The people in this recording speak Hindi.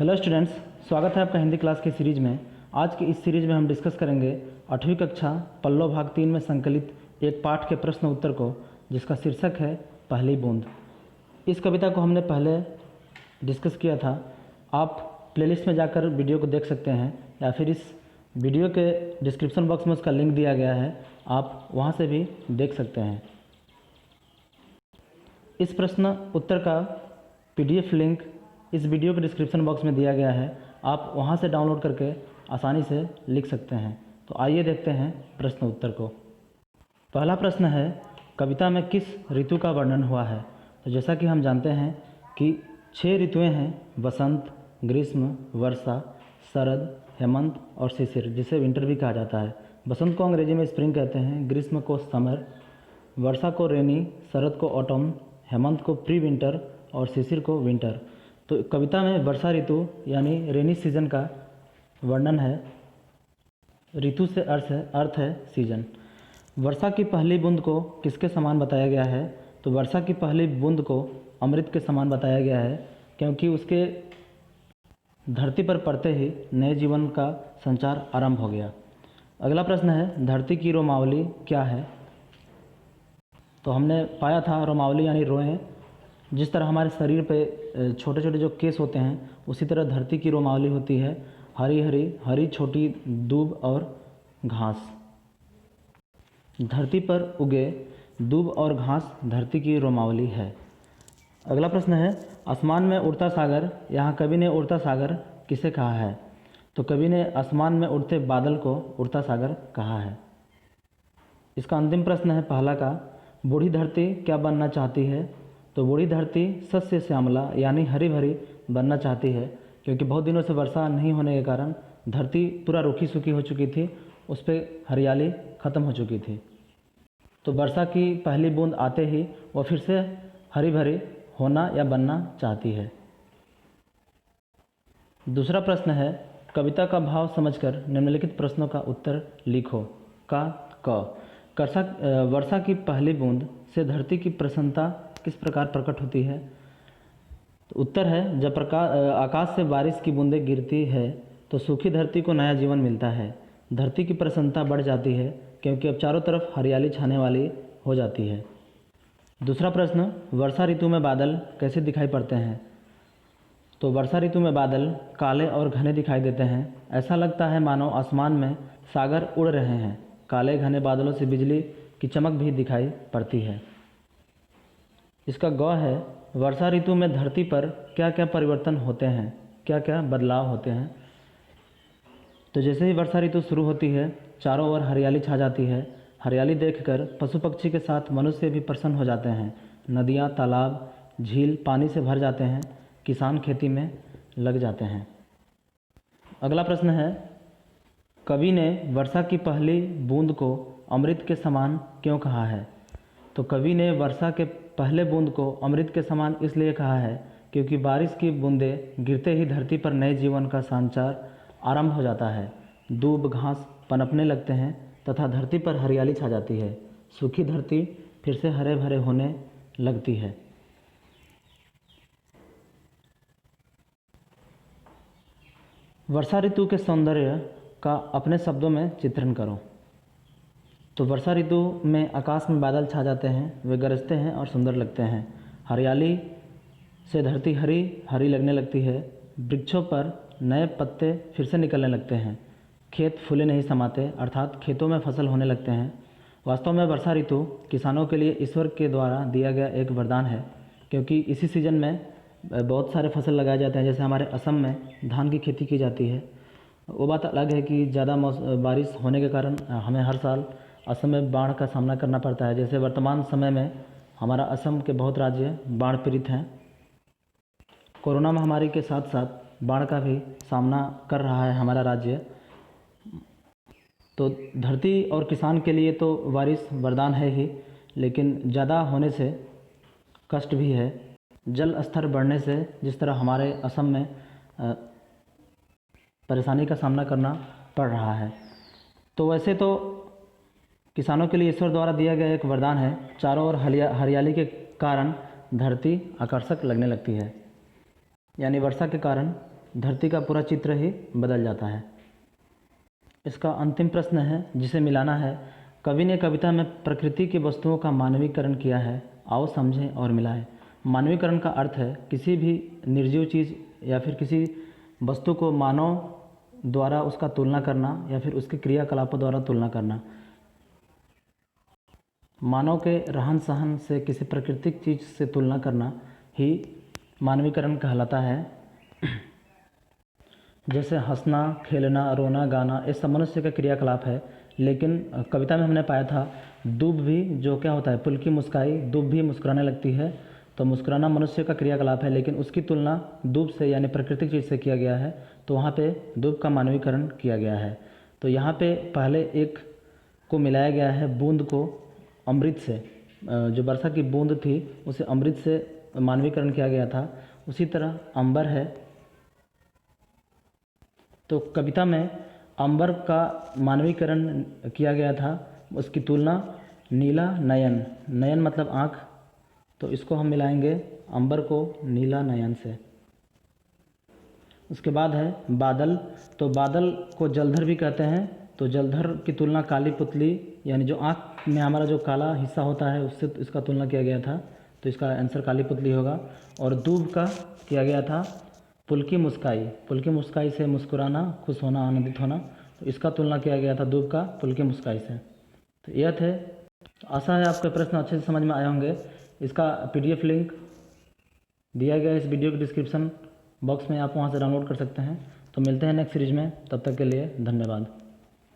हेलो स्टूडेंट्स, स्वागत है आपका हिंदी क्लास की सीरीज़ में। आज की इस सीरीज़ में हम डिस्कस करेंगे 8वीं कक्षा पल्लव भाग 3 में संकलित एक पाठ के प्रश्न उत्तर को, जिसका शीर्षक है पहली बूंद। इस कविता को हमने पहले डिस्कस किया था। आप प्लेलिस्ट में जाकर वीडियो को देख सकते हैं या फिर इस वीडियो के डिस्क्रिप्शन बॉक्स में उसका लिंक दिया गया है, आप वहाँ से भी देख सकते हैं। इस प्रश्न उत्तर का PDF लिंक इस वीडियो के डिस्क्रिप्शन बॉक्स में दिया गया है, आप वहां से डाउनलोड करके आसानी से लिख सकते हैं। तो आइए देखते हैं प्रश्न उत्तर को। पहला प्रश्न है, कविता में किस ऋतु का वर्णन हुआ है? तो जैसा कि हम जानते हैं कि 6 ऋतुएं हैं, बसंत, ग्रीष्म, वर्षा, शरद, हेमंत और शिशिर, जिसे विंटर भी कहा जाता है। बसंत को अंग्रेजी में स्प्रिंग कहते हैं, ग्रीष्म को समर, वर्षा को रेनी, शरद को ऑटम, हेमंत को प्री विंटर और शिशिर को विंटर। तो कविता में वर्षा ऋतु यानी रेनी सीजन का वर्णन है। ऋतु से अर्थ है सीजन। वर्षा की पहली बूंद को किसके समान बताया गया है? तो वर्षा की पहली बूंद को अमृत के समान बताया गया है, क्योंकि उसके धरती पर पड़ते ही नए जीवन का संचार आरंभ हो गया। अगला प्रश्न है, धरती की रोमावली क्या है? तो हमने पाया था रोमावली यानी रोएं। जिस तरह हमारे शरीर पे छोटे छोटे जो केस होते हैं, उसी तरह धरती की रोमावली होती है, हरी छोटी दूब और घास। धरती पर उगे दूब और घास धरती की रोमावली है। अगला प्रश्न है, आसमान में उड़ता सागर, यहाँ कवि ने उड़ता सागर किसे कहा है? तो कवि ने आसमान में उड़ते बादल को उड़ता सागर कहा है। इसका अंतिम प्रश्न है पहला का, बूढ़ी धरती क्या बनना चाहती है? तो बूढ़ी धरती सस्य श्यामला यानी हरी भरी बनना चाहती है, क्योंकि बहुत दिनों से वर्षा नहीं होने के कारण धरती पूरा रूखी सूखी हो चुकी थी, उस पर हरियाली ख़त्म हो चुकी थी। तो वर्षा की पहली बूंद आते ही वो फिर से हरी भरी होना या बनना चाहती है। दूसरा प्रश्न है, कविता का भाव समझकर निम्नलिखित प्रश्नों का उत्तर लिखो। वर्षा की पहली बूंद से धरती की प्रसन्नता किस प्रकार प्रकट होती है? तो उत्तर है, जब आकाश से बारिश की बूंदें गिरती है तो सूखी धरती को नया जीवन मिलता है। धरती की प्रसन्नता बढ़ जाती है, क्योंकि अब चारों तरफ हरियाली छाने वाली हो जाती है। दूसरा प्रश्न, वर्षा ऋतु में बादल कैसे दिखाई पड़ते हैं? तो वर्षा ऋतु में बादल काले और घने दिखाई देते हैं। ऐसा लगता है मानो आसमान में सागर उड़ रहे हैं। काले घने बादलों से बिजली की चमक भी दिखाई पड़ती है। इसका ग है, वर्षा ऋतु में धरती पर क्या क्या परिवर्तन होते हैं, क्या क्या बदलाव होते हैं? तो जैसे ही वर्षा ऋतु शुरू होती है, चारों ओर हरियाली छा जाती है। हरियाली देखकर पशु पक्षी के साथ मनुष्य भी प्रसन्न हो जाते हैं। नदियाँ, तालाब, झील पानी से भर जाते हैं। किसान खेती में लग जाते हैं। अगला प्रश्न है, कवि ने वर्षा की पहली बूंद को अमृत के समान क्यों कहा है? तो कवि ने वर्षा के पहले बूंद को अमृत के समान इसलिए कहा है, क्योंकि बारिश की बूंदें गिरते ही धरती पर नए जीवन का संचार आरंभ हो जाता है। दूब घास पनपने लगते हैं तथा धरती पर हरियाली छा जाती है। सूखी धरती फिर से हरे भरे होने लगती है। वर्षा ऋतु के सौंदर्य का अपने शब्दों में चित्रण करो। तो वर्षा ऋतु में आकाश में बादल छा जाते हैं, वे गरजते हैं और सुंदर लगते हैं। हरियाली से धरती हरी हरी लगने लगती है। वृक्षों पर नए पत्ते फिर से निकलने लगते हैं। खेत फूले नहीं समाते, अर्थात खेतों में फसल होने लगते हैं। वास्तव में वर्षा ऋतु किसानों के लिए ईश्वर के द्वारा दिया गया एक वरदान है, क्योंकि इसी सीजन में बहुत सारे फसल लगाए जाते हैं। जैसे हमारे असम में धान की खेती की जाती है। वो बात अलग है कि ज़्यादा बारिश होने के कारण हमें हर साल असम में बाढ़ का सामना करना पड़ता है। जैसे वर्तमान समय में हमारा असम के बहुत राज्य बाढ़ पीड़ित हैं। कोरोना महामारी के साथ साथ बाढ़ का भी सामना कर रहा है हमारा राज्य। तो धरती और किसान के लिए तो बारिश वरदान है ही, लेकिन ज़्यादा होने से कष्ट भी है। जल स्तर बढ़ने से जिस तरह हमारे असम में परेशानी का सामना करना पड़ रहा है, तो वैसे तो किसानों के लिए ईश्वर द्वारा दिया गया एक वरदान है। चारों ओर हरियाली के कारण धरती आकर्षक लगने लगती है, यानी वर्षा के कारण धरती का पूरा चित्र ही बदल जाता है। इसका अंतिम प्रश्न है जिसे मिलाना है। कवि ने कविता में प्रकृति की वस्तुओं का मानवीकरण किया है। आओ समझें और मिलाएं। मानवीकरण का अर्थ है किसी भी निर्जीव चीज़ या फिर किसी वस्तु को मानव द्वारा उसका तुलना करना या फिर उसके क्रियाकलापों द्वारा तुलना करना। मानव के रहन सहन से किसी प्राकृतिक चीज़ से तुलना करना ही मानवीकरण कहलाता है। जैसे हंसना, खेलना, रोना, गाना, ये सब मनुष्य का क्रियाकलाप है। लेकिन कविता में हमने पाया था दूब भी जो क्या होता है, पुलकी मुस्काई, दूब भी मुस्कुराने लगती है। तो मुस्कुराना मनुष्य का क्रियाकलाप है, लेकिन उसकी तुलना दूब से यानी प्राकृतिक चीज़ से किया गया है। तो वहाँ पे दूब का मानवीकरण किया गया है। तो यहाँ पे पहले एक को मिलाया गया है बूंद को अमृत से। जो वर्षा की बूंद थी उसे अमृत से मानवीकरण किया गया था। उसी तरह अंबर है, तो कविता में अंबर का मानवीकरण किया गया था। उसकी तुलना नीला नयन, नयन मतलब आँख, तो इसको हम मिलाएंगे अंबर को नीला नयन से। उसके बाद है बादल, तो बादल को जलधर भी कहते हैं। तो जलधर की तुलना काली पुतली यानी जो आँख में हमारा जो काला हिस्सा होता है उससे इसका तुलना किया गया था। तो इसका आंसर काली पुतली होगा। और दूब का किया गया था पुलकी मुस्काई, पुलकी मुस्काई से मुस्कुराना, खुश होना, आनंदित होना। तो इसका तुलना किया गया था दूब का पुलकी मुस्काई से। तो यह थे। तो आशा है आपके प्रश्न अच्छे से समझ में आए होंगे। इसका PDF लिंक दिया गया है इस वीडियो के डिस्क्रिप्शन बॉक्स में, आप वहां से डाउनलोड कर सकते हैं। तो मिलते हैं नेक्स्ट सीरीज में, तब तक के लिए धन्यवाद।